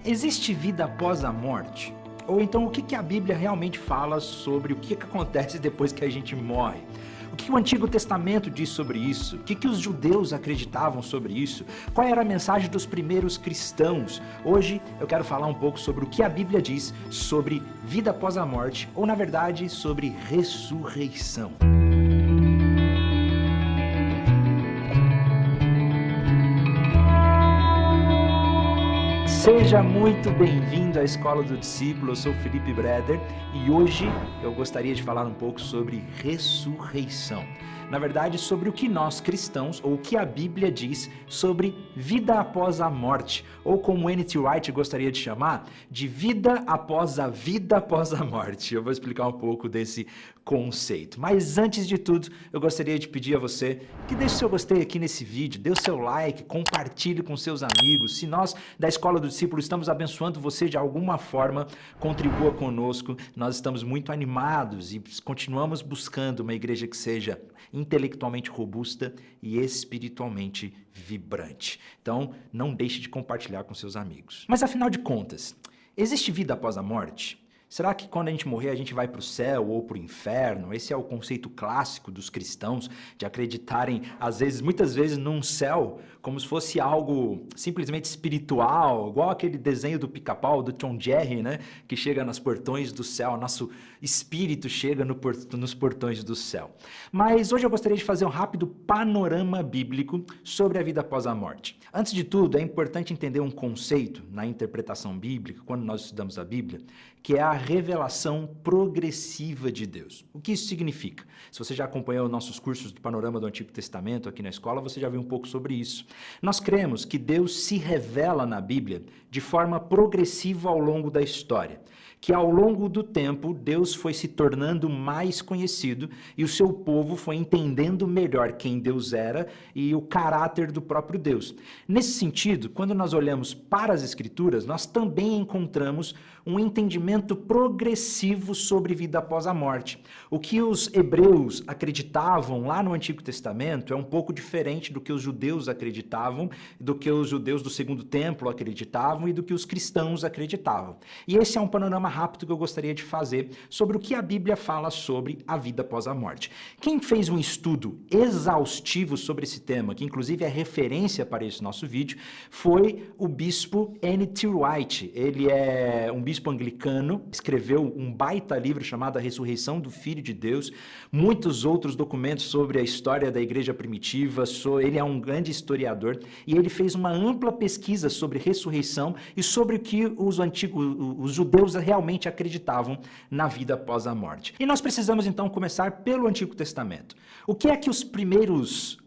Existe vida após a morte? Ou então o que a Bíblia realmente fala sobre o que acontece depois que a gente morre? O que o Antigo Testamento diz sobre isso? O que os judeus acreditavam sobre isso? Qual era a mensagem dos primeiros cristãos? Hoje eu quero falar um pouco sobre o que a Bíblia diz sobre vida após a morte, ou na verdade sobre ressurreição. Seja muito bem-vindo à Escola do Discípulo, eu sou Felipe Breder e hoje eu gostaria de falar um pouco sobre ressurreição. Na verdade, sobre o que nós cristãos, ou o que a Bíblia diz sobre vida após a morte, ou como N.T. Wright gostaria de chamar, de vida após a morte. Eu vou explicar um pouco desse conceito. Mas antes de tudo, eu gostaria de pedir a você que deixe seu gostei aqui nesse vídeo, dê o seu like, compartilhe com seus amigos. Se nós da Escola do Discípulo estamos abençoando você de alguma forma, contribua conosco. Nós estamos muito animados e continuamos buscando uma igreja que seja intelectualmente robusta e espiritualmente vibrante. Então, não deixe de compartilhar com seus amigos. Mas afinal de contas, existe vida após a morte? Será que quando a gente morrer a gente vai para o céu ou para o inferno? Esse é o conceito clássico dos cristãos de acreditarem, muitas vezes, num céu como se fosse algo simplesmente espiritual, igual aquele desenho do Pica-Pau, do Tom Jerry, né? Que chega nos portões do céu, nosso espírito chega nos portões do céu. Mas hoje eu gostaria de fazer um rápido panorama bíblico sobre a vida após a morte. Antes de tudo, é importante entender um conceito na interpretação bíblica, quando nós estudamos a Bíblia, que é a revelação progressiva de Deus. O que isso significa? Se você já acompanhou nossos cursos do Panorama do Antigo Testamento aqui na escola, você já viu um pouco sobre isso. Nós cremos que Deus se revela na Bíblia de forma progressiva ao longo da história, que ao longo do tempo Deus foi se tornando mais conhecido e o seu povo foi entendendo melhor quem Deus era e o caráter do próprio Deus. Nesse sentido, quando nós olhamos para as Escrituras, nós também encontramos um entendimento progressivo sobre vida após a morte. O que os hebreus acreditavam lá no Antigo Testamento é um pouco diferente do que os judeus acreditavam, do que os judeus do Segundo Templo acreditavam e do que os cristãos acreditavam. E esse é um panorama rápido que eu gostaria de fazer sobre o que a Bíblia fala sobre a vida após a morte. Quem fez um estudo exaustivo sobre esse tema, que inclusive é referência para esse nosso vídeo, foi o bispo N.T. Wright. Ele é um bispo anglicano, escreveu um baita livro chamado A Ressurreição do Filho de Deus, muitos outros documentos sobre a história da igreja primitiva, ele é um grande historiador e ele fez uma ampla pesquisa sobre ressurreição e sobre o que os judeus realmente acreditavam na vida após a morte. E nós precisamos então começar pelo Antigo Testamento. O que é que os primeiros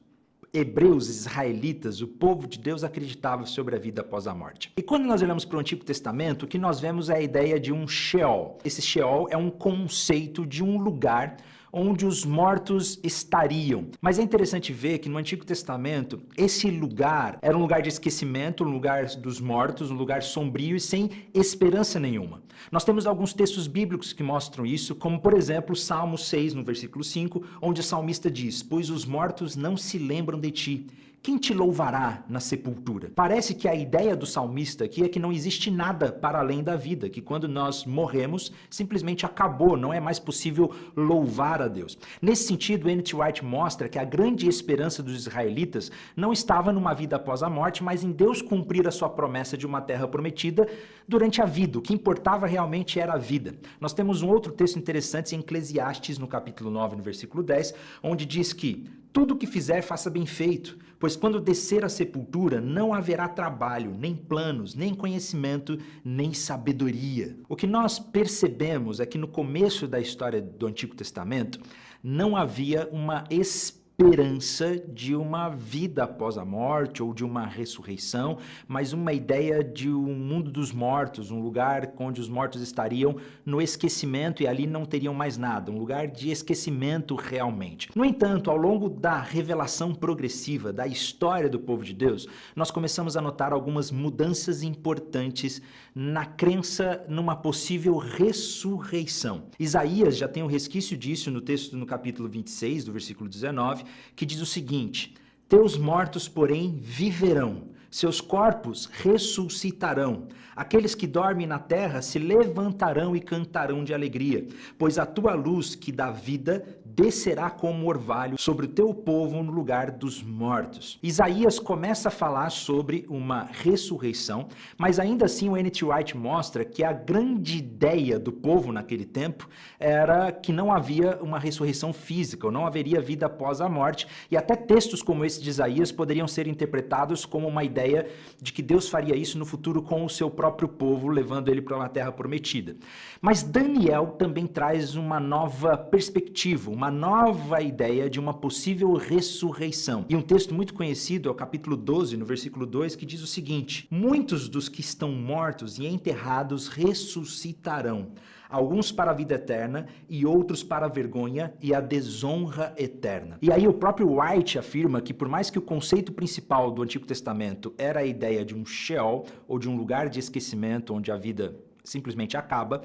hebreus, israelitas, o povo de Deus acreditava sobre a vida após a morte? E quando nós olhamos para o Antigo Testamento, o que nós vemos é a ideia de um Sheol. Esse Sheol é um conceito de um lugar onde os mortos estariam. Mas é interessante ver que no Antigo Testamento, esse lugar era um lugar de esquecimento, um lugar dos mortos, um lugar sombrio e sem esperança nenhuma. Nós temos alguns textos bíblicos que mostram isso, como por exemplo, Salmo 6, no versículo 5, onde o salmista diz: "Pois os mortos não se lembram de ti. Quem te louvará na sepultura?" Parece que a ideia do salmista aqui é que não existe nada para além da vida, que quando nós morremos, simplesmente acabou, não é mais possível louvar a Deus. Nesse sentido, N.T. Wright mostra que a grande esperança dos israelitas não estava numa vida após a morte, mas em Deus cumprir a sua promessa de uma terra prometida durante a vida. O que importava realmente era a vida. Nós temos um outro texto interessante em Eclesiastes, no capítulo 9, no versículo 10, onde diz que tudo o que fizer, faça bem feito, pois quando descer à sepultura, não haverá trabalho, nem planos, nem conhecimento, nem sabedoria. O que nós percebemos é que no começo da história do Antigo Testamento, não havia uma esperança de uma vida após a morte ou de uma ressurreição, mas uma ideia de um mundo dos mortos, um lugar onde os mortos estariam no esquecimento e ali não teriam mais nada, um lugar de esquecimento realmente. No entanto, ao longo da revelação progressiva da história do povo de Deus, nós começamos a notar algumas mudanças importantes na crença numa possível ressurreição. Isaías já tem um resquício disso no texto no capítulo 26, do versículo 19, que diz o seguinte: teus mortos, porém, viverão, seus corpos ressuscitarão. Aqueles que dormem na terra se levantarão e cantarão de alegria, pois a tua luz, que dá vida, descerá como orvalho sobre o teu povo no lugar dos mortos. Isaías começa a falar sobre uma ressurreição, mas ainda assim o N.T. Wright mostra que a grande ideia do povo naquele tempo era que não havia uma ressurreição física, ou não haveria vida após a morte, e até textos como esse de Isaías poderiam ser interpretados como uma ideia de que Deus faria isso no futuro com o seu próprio povo, levando ele para uma terra prometida. Mas Daniel também traz uma nova perspectiva, uma nova ideia de uma possível ressurreição. E um texto muito conhecido é o capítulo 12, no versículo 2, que diz o seguinte: muitos dos que estão mortos e enterrados ressuscitarão, alguns para a vida eterna e outros para a vergonha e a desonra eterna. E aí o próprio White afirma que por mais que o conceito principal do Antigo Testamento era a ideia de um Sheol, ou de um lugar de esquecimento onde a vida simplesmente acaba,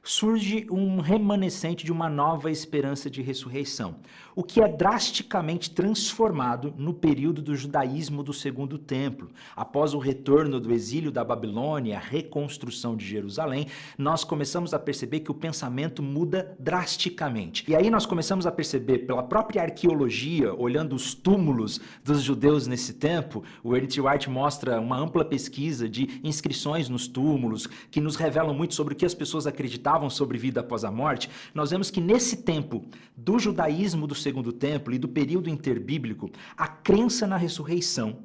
surge um remanescente de uma nova esperança de ressurreição, o que é drasticamente transformado no período do judaísmo do Segundo Templo. Após o retorno do exílio da Babilônia, a reconstrução de Jerusalém, nós começamos a perceber que o pensamento muda drasticamente. E aí nós começamos a perceber pela própria arqueologia, olhando os túmulos dos judeus nesse tempo, o N.T. Wright mostra uma ampla pesquisa de inscrições nos túmulos, que nos revelam muito sobre o que as pessoas acreditavam sobre vida após a morte. Nós vemos que nesse tempo do judaísmo do Segundo Templo e do período interbíblico, a crença na ressurreição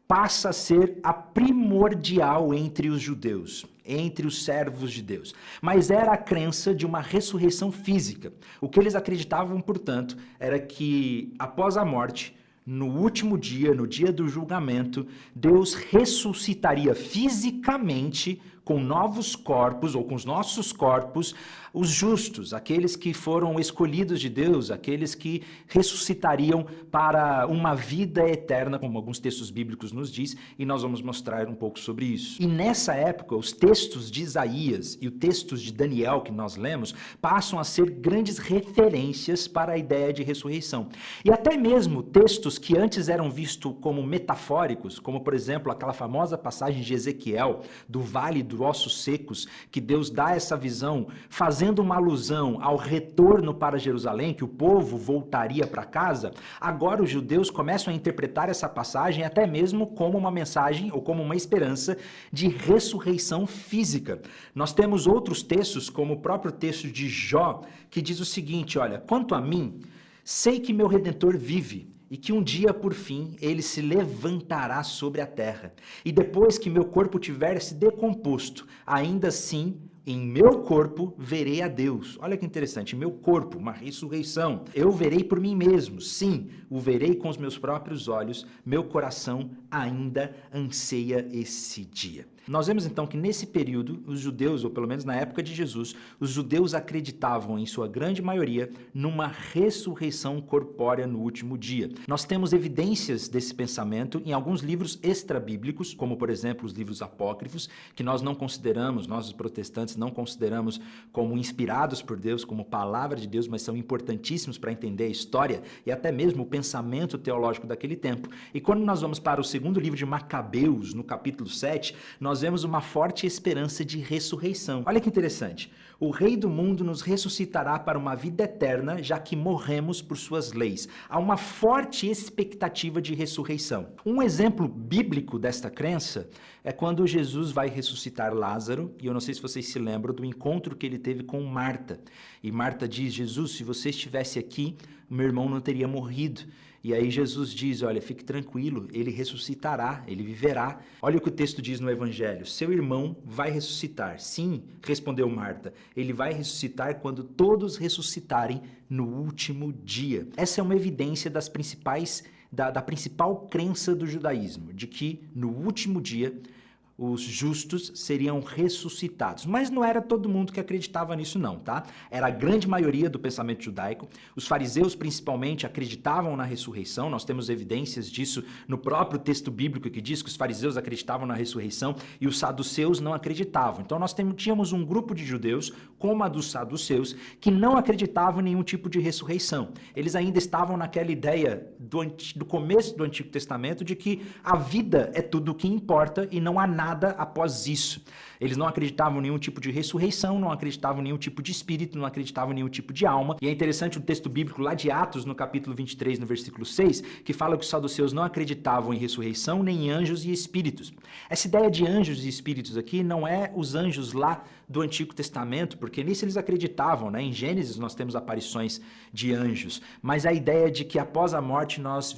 passa a ser a primordial entre os judeus, entre os servos de Deus. Mas era a crença de uma ressurreição física. O que eles acreditavam, portanto, era que após a morte, no último dia, no dia do julgamento, Deus ressuscitaria fisicamente com novos corpos, ou com os nossos corpos, os justos, aqueles que foram escolhidos de Deus, aqueles que ressuscitariam para uma vida eterna, como alguns textos bíblicos nos diz, e nós vamos mostrar um pouco sobre isso. E nessa época, os textos de Isaías e os textos de Daniel que nós lemos, passam a ser grandes referências para a ideia de ressurreição. E até mesmo textos que antes eram vistos como metafóricos, como por exemplo aquela famosa passagem de Ezequiel, do Vale dos Ossos Secos, que Deus dá essa visão, fazendo uma alusão ao retorno para Jerusalém, que o povo voltaria para casa. Agora os judeus começam a interpretar essa passagem até mesmo como uma mensagem ou como uma esperança de ressurreição física. Nós temos outros textos, como o próprio texto de Jó, que diz o seguinte: olha, quanto a mim, sei que meu Redentor vive, e que um dia, por fim, ele se levantará sobre a terra. E depois que meu corpo tiver se decomposto, ainda assim, em meu corpo verei a Deus. Olha que interessante, meu corpo, uma ressurreição. Eu verei por mim mesmo, sim, o verei com os meus próprios olhos, meu coração ainda anseia esse dia. Nós vemos então que nesse período, os judeus, ou pelo menos na época de Jesus, os judeus acreditavam, em sua grande maioria, numa ressurreição corpórea no último dia. Nós temos evidências desse pensamento em alguns livros extrabíblicos, como por exemplo os livros apócrifos, que nós não consideramos, nós os protestantes não consideramos como inspirados por Deus, como palavra de Deus, mas são importantíssimos para entender a história e até mesmo o pensamento teológico daquele tempo. E quando nós vamos para o segundo livro de Macabeus, no capítulo 7, nós vemos uma forte esperança de ressurreição. Olha que interessante. O Rei do mundo nos ressuscitará para uma vida eterna, já que morremos por suas leis. Há uma forte expectativa de ressurreição. Um exemplo bíblico desta crença é quando Jesus vai ressuscitar Lázaro, e eu não sei se vocês se lembram do encontro que ele teve com Marta. E Marta diz: Jesus, se você estivesse aqui, meu irmão não teria morrido. E aí Jesus diz: olha, fique tranquilo, ele ressuscitará, ele viverá. Olha o que o texto diz no Evangelho: seu irmão vai ressuscitar. Sim, respondeu Marta, ele vai ressuscitar quando todos ressuscitarem no último dia. Essa é uma evidência das principal crença do judaísmo, de que no último dia os justos seriam ressuscitados. Mas não era todo mundo que acreditava nisso não, tá? Era a grande maioria do pensamento judaico. Os fariseus, principalmente, acreditavam na ressurreição. Nós temos evidências disso no próprio texto bíblico que diz que os fariseus acreditavam na ressurreição e os saduceus não acreditavam. Então nós tínhamos um grupo de judeus, como a dos saduceus, que não acreditavam em nenhum tipo de ressurreição. Eles ainda estavam naquela ideia do começo do Antigo Testamento de que a vida é tudo o que importa e não há nada após isso. Eles não acreditavam em nenhum tipo de ressurreição, não acreditavam em nenhum tipo de espírito, não acreditavam em nenhum tipo de alma. E é interessante o texto bíblico lá de Atos, no capítulo 23, no versículo 6, que fala que os saduceus não acreditavam em ressurreição, nem em anjos e espíritos. Essa ideia de anjos e espíritos aqui não é os anjos lá do Antigo Testamento, porque nisso eles acreditavam, né? Em Gênesis nós temos aparições de anjos, mas a ideia de que após a morte nós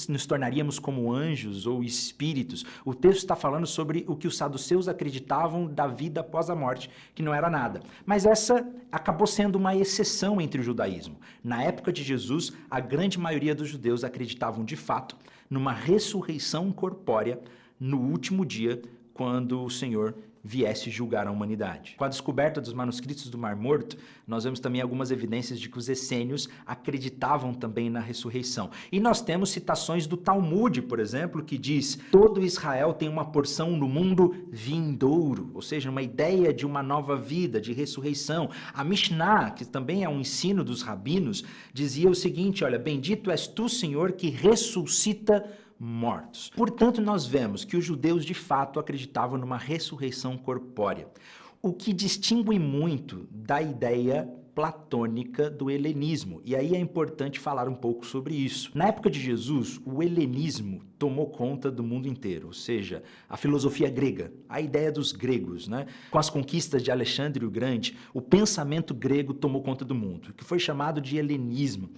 nos tornaríamos como anjos ou espíritos. O texto está falando sobre o que os saduceus acreditavam da vida após a morte, que não era nada. Mas essa acabou sendo uma exceção entre o judaísmo. Na época de Jesus, a grande maioria dos judeus acreditavam de fato numa ressurreição corpórea no último dia, quando o Senhor viesse julgar a humanidade. Com a descoberta dos manuscritos do Mar Morto, nós vemos também algumas evidências de que os essênios acreditavam também na ressurreição. E nós temos citações do Talmud, por exemplo, que diz: todo Israel tem uma porção no mundo vindouro, ou seja, uma ideia de uma nova vida, de ressurreição. A Mishnah, que também é um ensino dos rabinos, dizia o seguinte: olha, bendito és tu, Senhor, que ressuscita mortos. Portanto, nós vemos que os judeus de fato acreditavam numa ressurreição corpórea, o que distingue muito da ideia platônica do helenismo. E aí é importante falar um pouco sobre isso. Na época de Jesus, o helenismo tomou conta do mundo inteiro, ou seja, a filosofia grega, a ideia dos gregos, né? Com as conquistas de Alexandre o Grande, o pensamento grego tomou conta do mundo, que foi chamado de helenismo.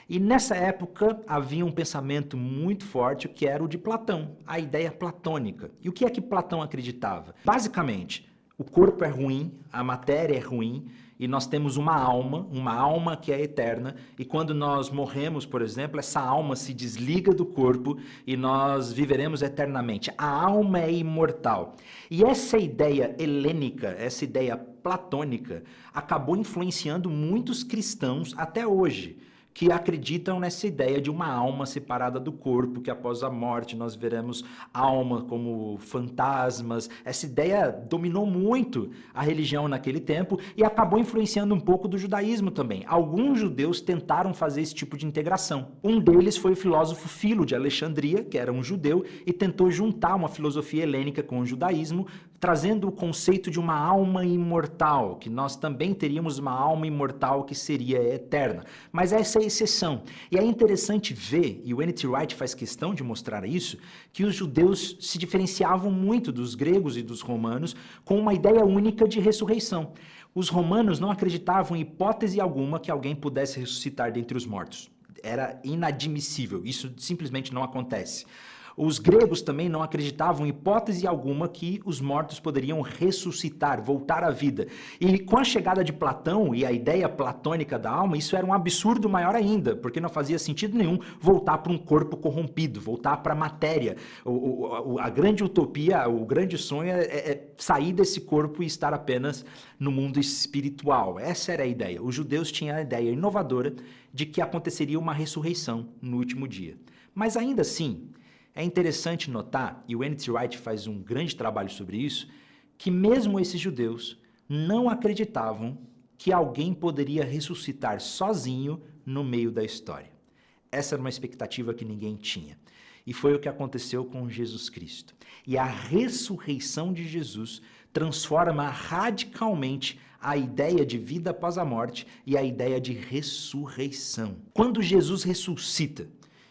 E nessa época havia um pensamento muito forte que era o de Platão, a ideia platônica. E o que é que Platão acreditava? Basicamente, o corpo é ruim, a matéria é ruim, e nós temos uma alma que é eterna, e quando nós morremos, por exemplo, essa alma se desliga do corpo e nós viveremos eternamente. A alma é imortal. E essa ideia helênica, essa ideia platônica, acabou influenciando muitos cristãos até hoje, que acreditam nessa ideia de uma alma separada do corpo, que após a morte nós veremos alma como fantasmas. Essa ideia dominou muito a religião naquele tempo e acabou influenciando um pouco do judaísmo também. Alguns judeus tentaram fazer esse tipo de integração. Um deles foi o filósofo Filo de Alexandria, que era um judeu, e tentou juntar uma filosofia helênica com o judaísmo, trazendo o conceito de uma alma imortal, que nós também teríamos uma alma imortal que seria eterna. Mas essa é a exceção. E é interessante ver, e o N.T. Wright faz questão de mostrar isso, que os judeus se diferenciavam muito dos gregos e dos romanos com uma ideia única de ressurreição. Os romanos não acreditavam em hipótese alguma que alguém pudesse ressuscitar dentre os mortos. Era inadmissível, isso simplesmente não acontece. Os gregos também não acreditavam em hipótese alguma que os mortos poderiam ressuscitar, voltar à vida. E com a chegada de Platão e a ideia platônica da alma, isso era um absurdo maior ainda, porque não fazia sentido nenhum voltar para um corpo corrompido, voltar para a matéria. A grande utopia, o grande sonho é sair desse corpo e estar apenas no mundo espiritual. Essa era a ideia. Os judeus tinham a ideia inovadora de que aconteceria uma ressurreição no último dia. Mas ainda assim, é interessante notar, e o N.T. Wright faz um grande trabalho sobre isso, que mesmo esses judeus não acreditavam que alguém poderia ressuscitar sozinho no meio da história. Essa era uma expectativa que ninguém tinha. E foi o que aconteceu com Jesus Cristo. E a ressurreição de Jesus transforma radicalmente a ideia de vida após a morte e a ideia de ressurreição. Quando Jesus ressuscita,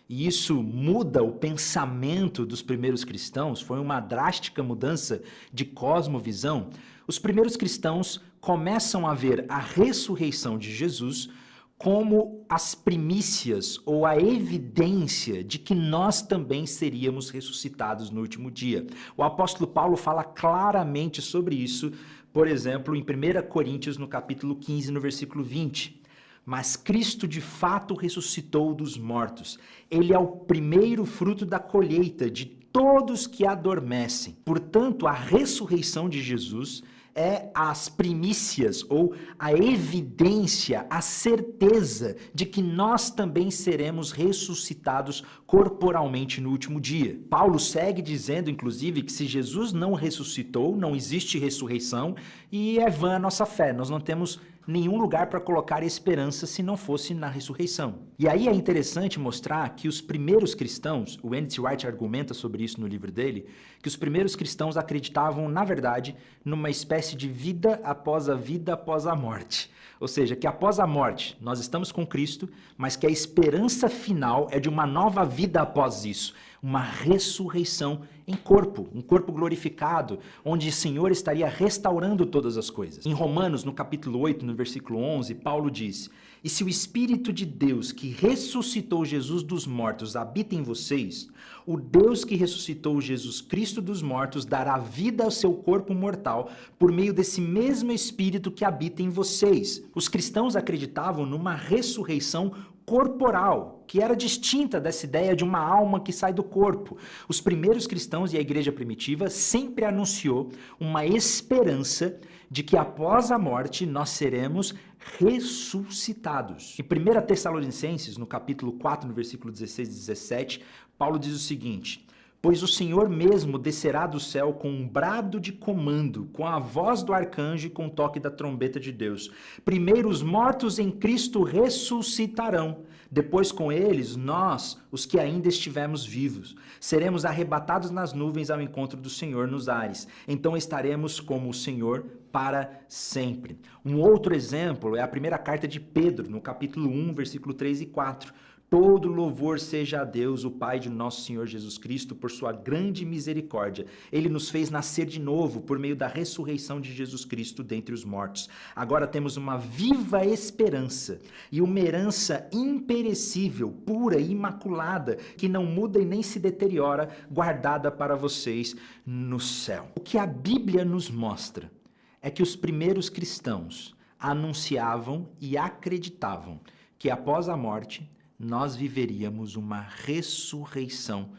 e isso muda o pensamento dos primeiros cristãos, foi uma drástica mudança de cosmovisão. Os primeiros cristãos começam a ver a ressurreição de Jesus como as primícias ou a evidência de que nós também seríamos ressuscitados no último dia. O apóstolo Paulo fala claramente sobre isso, por exemplo, em 1 Coríntios, no capítulo 15, no versículo 20. Mas Cristo de fato ressuscitou dos mortos. Ele é o primeiro fruto da colheita de todos que adormecem. Portanto, a ressurreição de Jesus é as primícias ou a evidência, a certeza de que nós também seremos ressuscitados corporalmente no último dia. Paulo segue dizendo, inclusive, que se Jesus não ressuscitou, não existe ressurreição e é vã a nossa fé. Nós não temos nenhum lugar para colocar esperança se não fosse na ressurreição. E aí é interessante mostrar que os primeiros cristãos, o N.T. Wright argumenta sobre isso no livro dele, que os primeiros cristãos acreditavam, na verdade, numa espécie de vida após a morte. Ou seja, que após a morte nós estamos com Cristo, mas que a esperança final é de uma nova vida após isso. Uma ressurreição em corpo, um corpo glorificado, onde o Senhor estaria restaurando todas as coisas. Em Romanos, no capítulo 8, no versículo 11, Paulo diz: "E se o Espírito de Deus que ressuscitou Jesus dos mortos habita em vocês, o Deus que ressuscitou Jesus Cristo dos mortos dará vida ao seu corpo mortal por meio desse mesmo Espírito que habita em vocês." Os cristãos acreditavam numa ressurreição corporal, que era distinta dessa ideia de uma alma que sai do corpo. Os primeiros cristãos e a igreja primitiva sempre anunciou uma esperança de que após a morte nós seremos ressuscitados. Em 1 Tessalonicenses, no capítulo 4, no versículo 16 e 17, Paulo diz o seguinte: "Pois o Senhor mesmo descerá do céu com um brado de comando, com a voz do arcanjo e com o toque da trombeta de Deus. Primeiro os mortos em Cristo ressuscitarão. Depois com eles, nós, os que ainda estivermos vivos, seremos arrebatados nas nuvens ao encontro do Senhor nos ares. Então estaremos como o Senhor para sempre." Um outro exemplo é a primeira carta de Pedro, no capítulo 1, versículo 3 e 4. "Todo louvor seja a Deus, o Pai de nosso Senhor Jesus Cristo, por sua grande misericórdia. Ele nos fez nascer de novo por meio da ressurreição de Jesus Cristo dentre os mortos. Agora temos uma viva esperança e uma herança imperecível, pura e imaculada, que não muda e nem se deteriora, guardada para vocês no céu." O que a Bíblia nos mostra é que os primeiros cristãos anunciavam e acreditavam que após a morte nós viveríamos uma ressurreição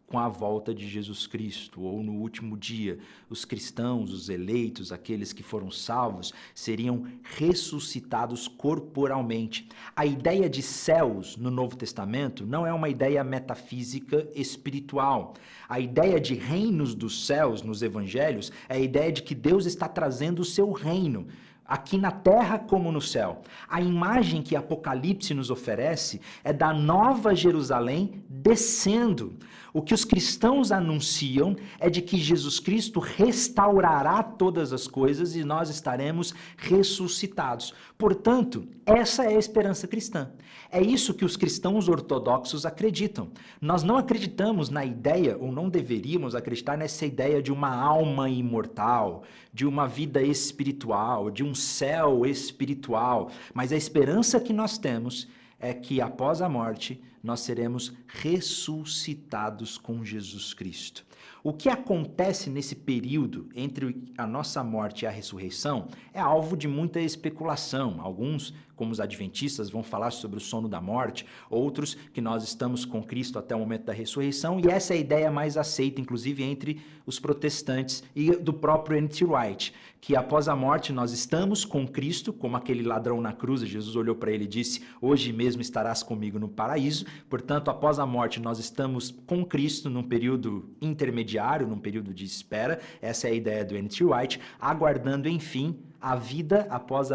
com a volta de Jesus Cristo, ou no último dia, os cristãos, os eleitos, aqueles que foram salvos, seriam ressuscitados corporalmente. A ideia de céus no Novo Testamento não é uma ideia metafísica espiritual. A ideia de reinos dos céus nos evangelhos é a ideia de que Deus está trazendo o seu reino, aqui na terra como no céu. A imagem que Apocalipse nos oferece é da nova Jerusalém descendo. O que os cristãos anunciam é de que Jesus Cristo restaurará todas as coisas e nós estaremos ressuscitados. Portanto, essa é a esperança cristã. É isso que os cristãos ortodoxos acreditam. Nós não acreditamos na ideia, ou não deveríamos acreditar nessa ideia de uma alma imortal, de uma vida espiritual, de um céu espiritual. Mas a esperança que nós temos é que após a morte nós seremos ressuscitados com Jesus Cristo. O que acontece nesse período entre a nossa morte e a ressurreição é alvo de muita especulação. Alguns, como os adventistas, vão falar sobre o sono da morte, outros que nós estamos com Cristo até o momento da ressurreição, e essa é a ideia mais aceita, inclusive entre os protestantes e do próprio N.T. Wright, que após a morte nós estamos com Cristo, como aquele ladrão na cruz, Jesus olhou para ele e disse: "Hoje mesmo estarás comigo no paraíso." Portanto, após a morte nós estamos com Cristo num período intermediário, num período de espera. Essa é a ideia do N.T. Wright, aguardando, enfim, a vida após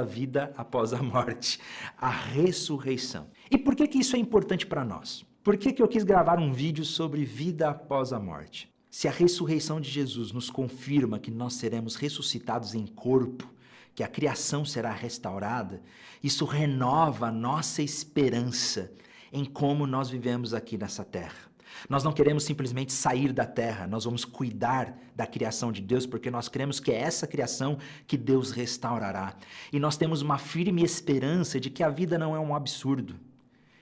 a morte, a ressurreição. E por que isso é importante para nós? Por que eu quis gravar um vídeo sobre vida após a morte? Se a ressurreição de Jesus nos confirma que nós seremos ressuscitados em corpo, que a criação será restaurada, isso renova a nossa esperança em como nós vivemos aqui nessa terra. Nós não queremos simplesmente sair da terra, nós vamos cuidar da criação de Deus, porque nós cremos que é essa criação que Deus restaurará. E nós temos uma firme esperança de que a vida não é um absurdo,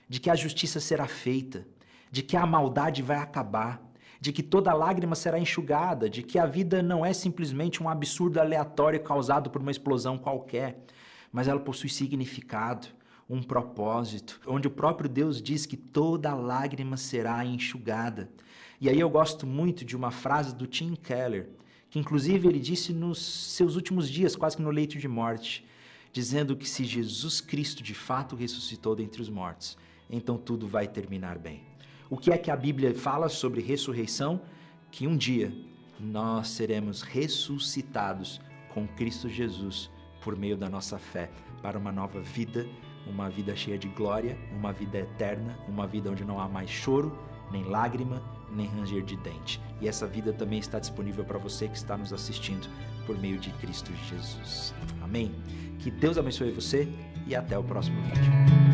de que a justiça será feita, de que a maldade vai acabar, de que toda lágrima será enxugada, de que a vida não é simplesmente um absurdo aleatório causado por uma explosão qualquer, mas ela possui significado. um propósito, onde o próprio Deus diz que toda lágrima será enxugada. E aí eu gosto muito de uma frase do Tim Keller, que inclusive ele disse nos seus últimos dias, quase que no leito de morte, dizendo que se Jesus Cristo de fato ressuscitou dentre os mortos, então tudo vai terminar bem. O que é que a Bíblia fala sobre ressurreição? Que um dia nós seremos ressuscitados com Cristo Jesus por meio da nossa fé para uma nova vida, uma vida cheia de glória, uma vida eterna, uma vida onde não há mais choro, nem lágrima, nem ranger de dente. E essa vida também está disponível para você que está nos assistindo por meio de Cristo Jesus. Amém? Que Deus abençoe você e até o próximo vídeo.